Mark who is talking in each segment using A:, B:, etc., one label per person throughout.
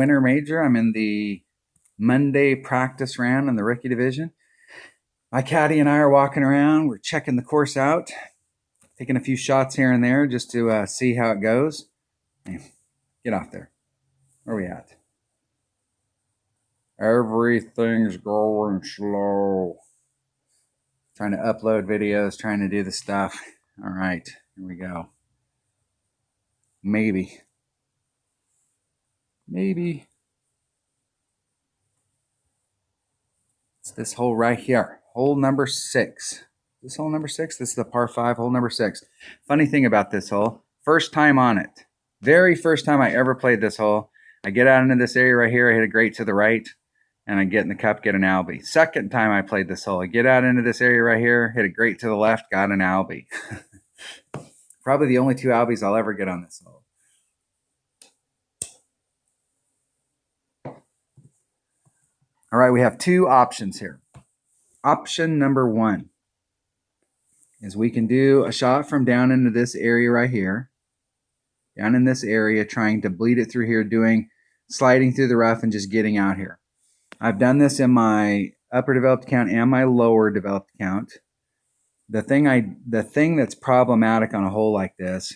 A: winter major. I'm in the Monday practice round in the rookie division. My caddy and I are walking around. We're checking the course out, taking a few shots here and there just to see how it goes. Hey, get off there. Where are we at? Everything's going slow. Trying to upload videos, trying to do the stuff. All right, here we go. Maybe. It's this hole right here. Hole number 6. This hole number 6? This is the par 5, hole number 6. Funny thing about this hole, first time on it. Very first time I ever played this hole. I get out into this area right here. I hit a great to the right, and I get in the cup, get an albie. Second time I played this hole, I get out into this area right here, hit a great to the left, got an albie. Probably the only 2 albies I'll ever get on this hole. All right, we have 2 options here. Option number 1 is we can do a shot from down into this area right here. Down in this area, trying to bleed it through here, sliding through the rough and just getting out here. I've done this in my upper developed account and my lower developed account. The thing that's problematic on a hole like this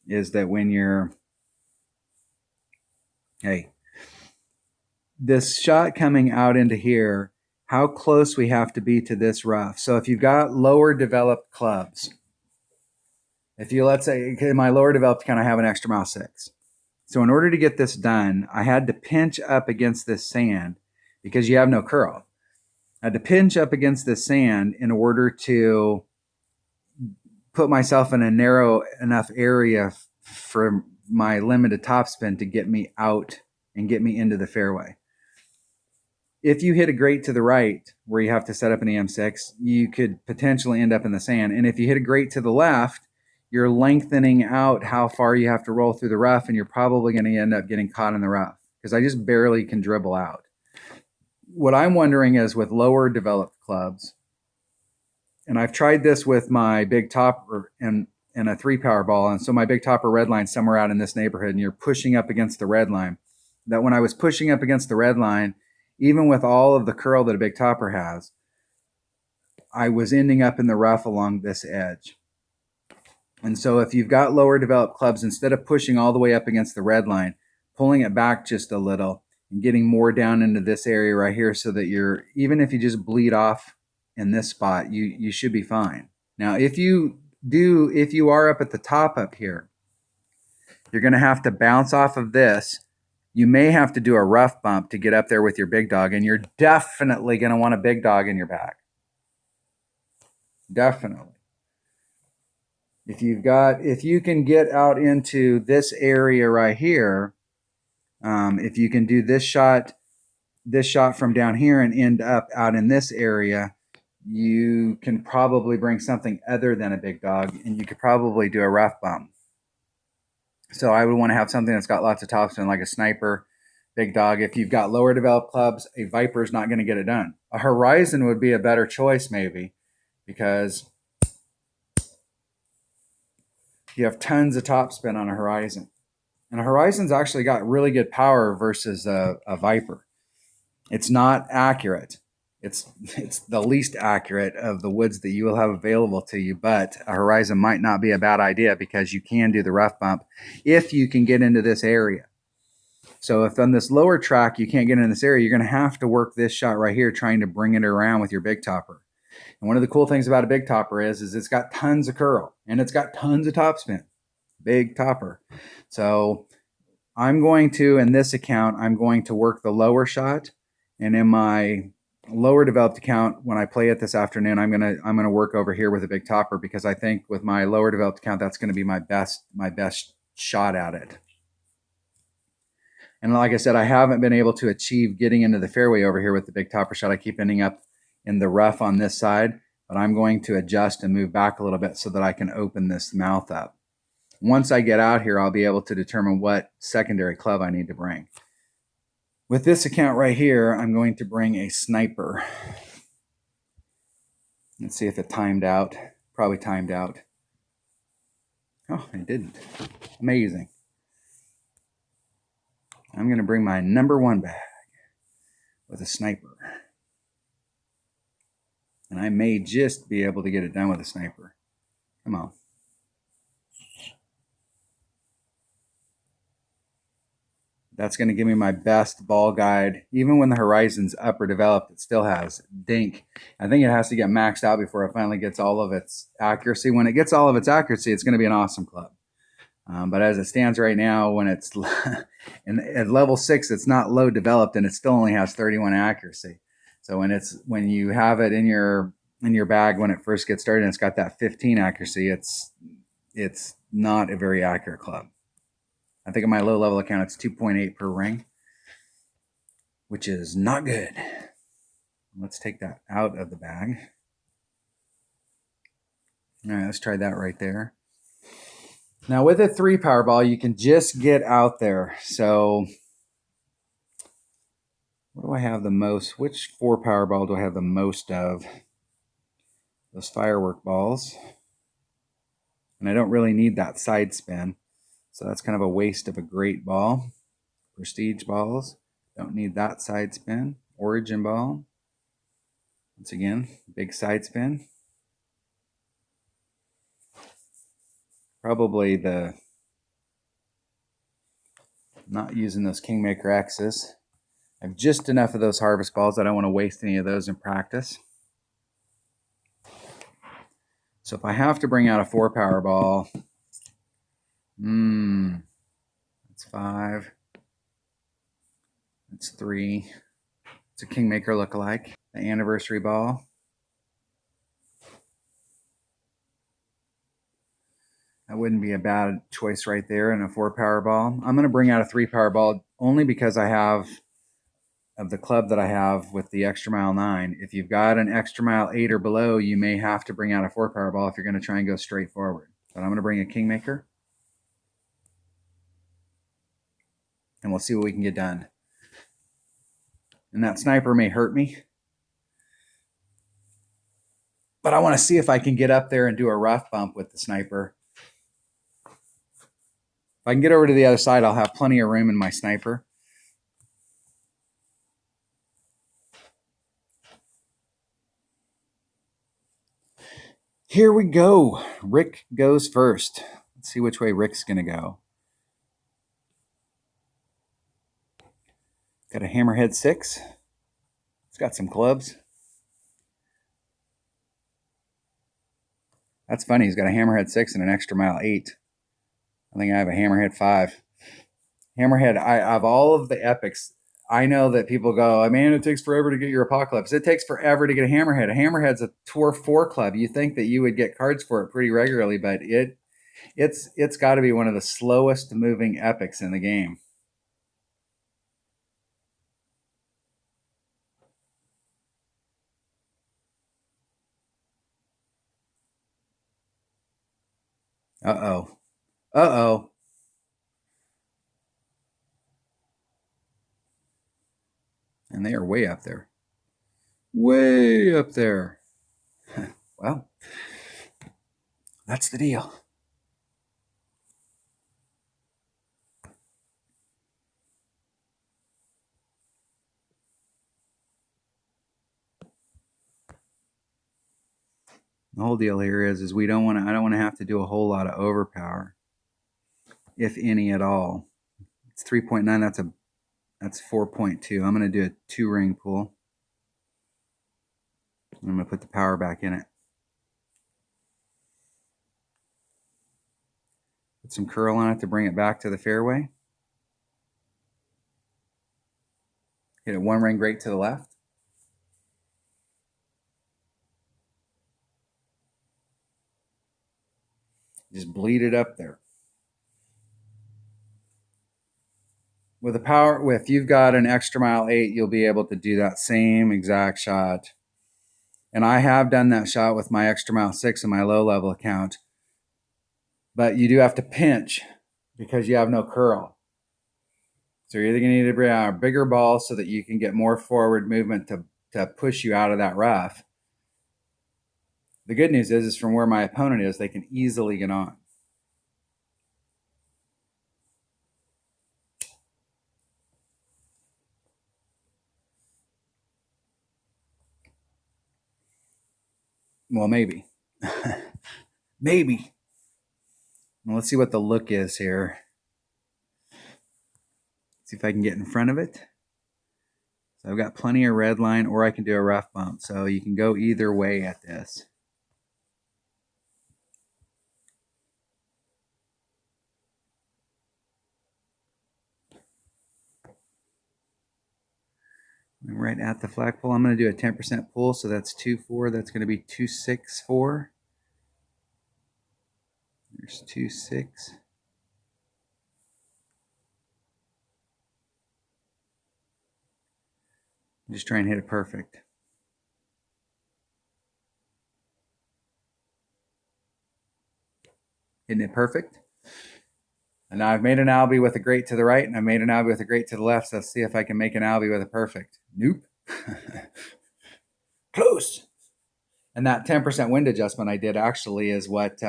A: is that when you're, this shot coming out into here, how close we have to be to this rough. So if you've got lower developed clubs, if you, let's say, in my lower developed account, I have an extra mile 6. So in order to get this done, I had to pinch up against this sand because you have no curl. I had to pinch up against this sand in order to put myself in a narrow enough area for my limited topspin to get me out and get me into the fairway. If you hit a great to the right where you have to set up an EM6, you could potentially end up in the sand. And if you hit a great to the left, you're lengthening out how far you have to roll through the rough, and you're probably going to end up getting caught in the rough because I just barely can dribble out. What I'm wondering is with lower developed clubs, and I've tried this with my big topper and a 3-power ball, and so my big topper red line somewhere out in this neighborhood, and you're pushing up against the red line, that when I was pushing up against the red line, even with all of the curl that a big topper has, I was ending up in the rough along this edge. And so if you've got lower developed clubs, instead of pushing all the way up against the red line, pulling it back just a little and getting more down into this area right here so that you're, even if you just bleed off in this spot, you should be fine. Now, if you are up at the top up here, you're going to have to bounce off of this. You may have to do a rough bump to get up there with your big dog, and you're definitely going to want a big dog in your bag. Definitely. If you can get out into this area right here, if you can do this shot from down here and end up out in this area, you can probably bring something other than a big dog, and you could probably do a rough bump. So I would want to have something that's got lots of topspin, like a sniper, big dog. If you've got lower developed clubs, a Viper is not going to get it done. A Horizon would be a better choice maybe, because you have tons of topspin on a Horizon. And a Horizon's actually got really good power versus a Viper. It's not accurate. It's the least accurate of the woods that you will have available to you, but a Horizon might not be a bad idea because you can do the rough bump if you can get into this area. So if on this lower track you can't get in this area, you're going to have to work this shot right here trying to bring it around with your big topper. And one of the cool things about a big topper is it's got tons of curl and it's got tons of topspin. Big topper. So I'm going to, in this account, I'm going to work the lower shot, and in my lower developed account, when I play it this afternoon, I'm gonna work over here with a big topper, because I think with my lower developed account, that's going to be my best shot at it. And like I said, I haven't been able to achieve getting into the fairway over here with the big topper shot. I keep ending up in the rough on this side, but I'm going to adjust and move back a little bit so that I can open this mouth up. Once I get out here, I'll be able to determine what secondary club I need to bring. With this account right here, I'm going to bring a sniper. Let's see if it timed out. Probably timed out. Oh, it didn't. Amazing. I'm going to bring my #1 bag with a sniper. And I may just be able to get it done with a sniper. Come on. That's going to give me my best ball guide. Even when the horizon's upper developed, it still has dink. I think it has to get maxed out before it finally gets all of its accuracy. When it gets all of its accuracy, it's going to be an awesome club. But as it stands right now, when it's at level 6, it's not low developed and it still only has 31 accuracy. So when you have it in your bag when it first gets started and it's got that 15 accuracy, it's not a very accurate club. I think in my low level account, it's 2.8 per ring, which is not good. Let's take that out of the bag. All right, let's try that right there. Now with a 3 Powerball, you can just get out there. So what do I have the most? Which 4 Powerball do I have the most of? Those firework balls. And I don't really need that side spin. So that's kind of a waste of a great ball. Prestige balls. Don't need that side spin. Origin ball. Once again, big side spin. Probably not using those Kingmaker X's. I have just enough of those harvest balls. I don't want to waste any of those in practice. So if I have to bring out a 4 Powerball, that's 5. That's 3. It's a Kingmaker lookalike. The anniversary ball. That wouldn't be a bad choice right there in a 4 Powerball. I'm going to bring out a 3 Powerball only because I have, of the club that I have with the Extra Mile 9, if you've got an Extra Mile 8 or below, you may have to bring out a 4 Powerball if you're going to try and go straight forward. But I'm going to bring a Kingmaker. And we'll see what we can get done. And that sniper may hurt me. But I want to see if I can get up there and do a rough bump with the sniper. If I can get over to the other side, I'll have plenty of room in my sniper. Here we go. Rick goes first. Let's see which way Rick's going to go. Got a Hammerhead 6. It's got some clubs. That's funny. He's got a Hammerhead 6 and an Extra Mile 8. I think I have a Hammerhead 5. Hammerhead, of all of the epics, I know that people go, man, it takes forever to get your Apocalypse. It takes forever to get a Hammerhead. A Hammerhead's a Tour 4 club. You think that you would get cards for it pretty regularly, but it's got to be one of the slowest moving epics in the game. Uh-oh. Uh-oh. And they are way up there. Way up there. Well, that's the deal. The whole deal here is I don't want to have to do a whole lot of overpower, if any at all. It's 3.9. That's 4.2. I'm going to do a 2-ring pull. I'm going to put the power back in it. Put some curl on it to bring it back to the fairway. Hit it 1 ring right to the left. Just bleed it up there. With a power, if you've got an Extra Mile 8, you'll be able to do that same exact shot. And I have done that shot with my Extra Mile 6 in my low level account. But you do have to pinch because you have no curl. So you're either going to need to bring out a bigger ball so that you can get more forward movement to push you out of that rough. The good news is from where my opponent is, they can easily get on. Well, maybe. Maybe. Well, let's see what the look is here. See if I can get in front of it. So I've got plenty of red line, or I can do a rough bump. So you can go either way at this. Right at the flagpole, I'm going to do a 10% pull. So that's 2-4. That's going to be 2-6-4. There's 2-6. Just try and hit it perfect. Hitting it perfect. And now I've made an albie with a great to the right, and I've made an albie with a great to the left. So let's see if I can make an albie with a perfect. Nope. Close. And that 10% wind adjustment I did actually is what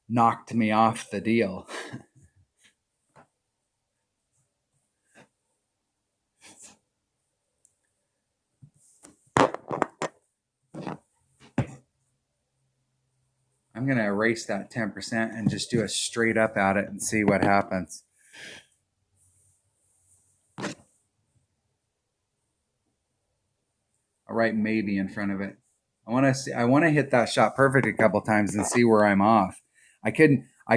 A: knocked me off the deal. I'm going to erase that 10% and just do a straight up at it and see what happens. I'll write maybe in front of it. I want to hit that shot perfect a couple times and see where I'm off. I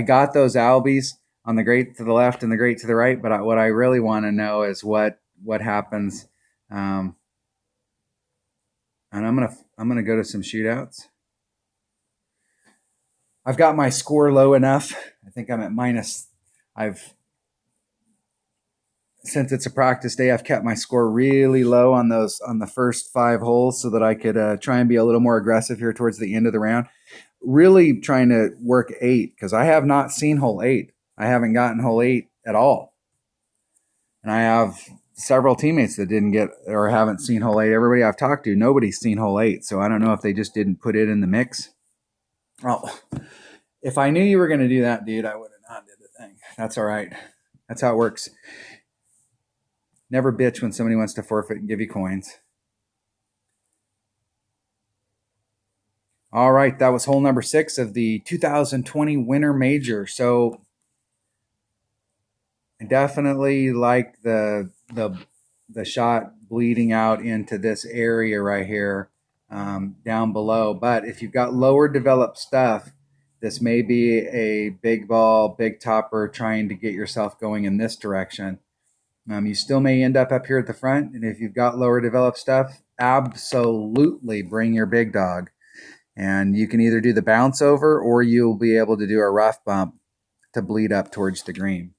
A: got those albies on the great to the left and the great to the right, but what I really want to know is what happens. And I'm gonna go to some shootouts. I've got my score low enough. I think I'm at minus. Since it's a practice day, I've kept my score really low on the first 5 holes so that I could try and be a little more aggressive here towards the end of the round. Really trying to work 8 because I have not seen hole 8. I haven't gotten hole 8 at all. And I have several teammates that didn't get or haven't seen hole 8. Everybody I've talked to, nobody's seen hole 8. So I don't know if they just didn't put it in the mix. Oh, if I knew you were going to do that, dude, I would have not did the thing. That's all right. That's how it works. Never bitch when somebody wants to forfeit and give you coins. All right, that was hole number 6 of the 2020 Winter Major. So I definitely like the shot bleeding out into this area right here down below. But if you've got lower developed stuff, this may be a big ball, big topper trying to get yourself going in this direction. You still may end up here at the front. And if you've got lower developed stuff, absolutely bring your big dog. And you can either do the bounce over or you'll be able to do a rough bump to bleed up towards the green.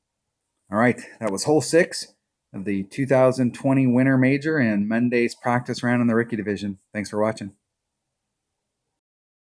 A: All right, that was hole 6 of the 2020 Winter Major and Monday's practice round in the rookie division. Thanks for watching.